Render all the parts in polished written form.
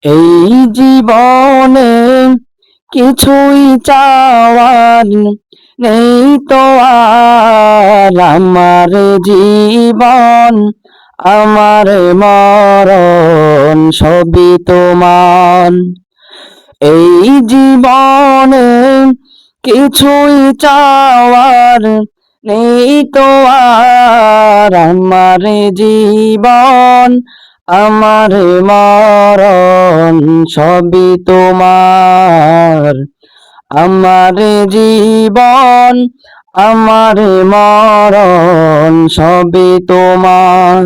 এই জীবনে কিছুই চাওয়ার নেই তো আর। আমার জীবন আমার মরণ সবই তোমার। এই জীবনে কিছুই চাওয়ার নেই তো আর। আমার জীবন আমার মরণ সবই তোমার। আমার জীবন আমার মরণ সবই তোমার।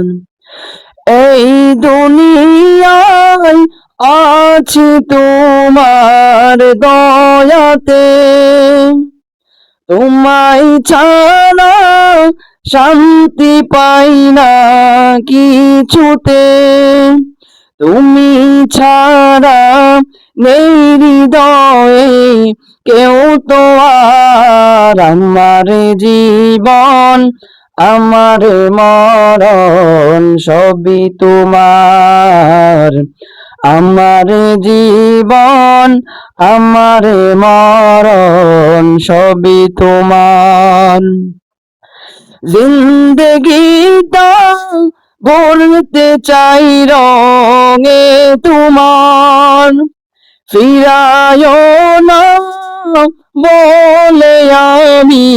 এই দুনিয়ায় আছি তোমার দয়াতে, তোমায় ছাড়া শান্তি পাই না কিছুতে। তুমি ছাড়া নেই হৃদয়ে কেউ তো আর। আমার জীবন আমার মরণ সবই তোমার। আমার জীবন আমার মরণ সবই তোমার। জিন্দগিটা গড়তে চাই রঙে তোমার, ফিরায়ো না বলে আমি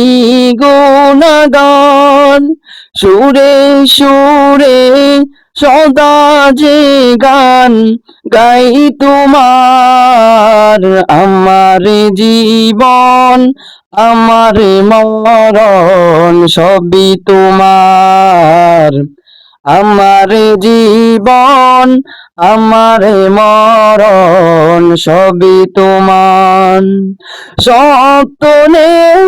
গুণগান। সুরে সুরে সদা যে গান গাই তোমার। আমার জীবন আমার মরণ সবই তোমার। আমার জীবন আমার মরণ সবই তোমার। স্বপ্নের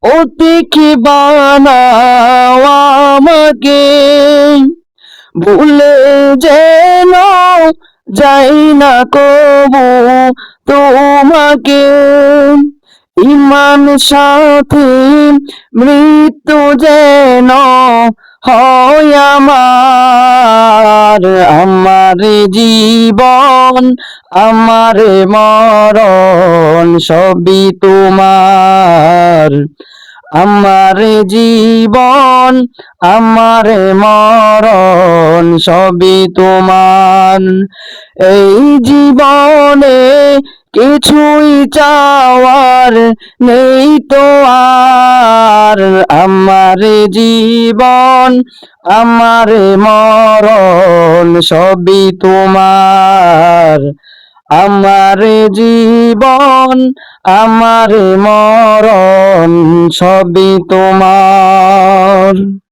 প্রতীক বানাও আমাকে, ভুলে যেন যাই না কবু তোমাকে। ইমান সাথী মৃত্যু যেন হয় আমার। আমার জীবন আমার মরণ সবই তোমার। আমার জীবন আমার মরণ সবই তোমার। এই জীবনে কিছুই চাওয়ার নেই তো আর। আমার জীবন আমার মরণ সবই তোমার। আমার জীবন আমার মরণ সবই তোমার।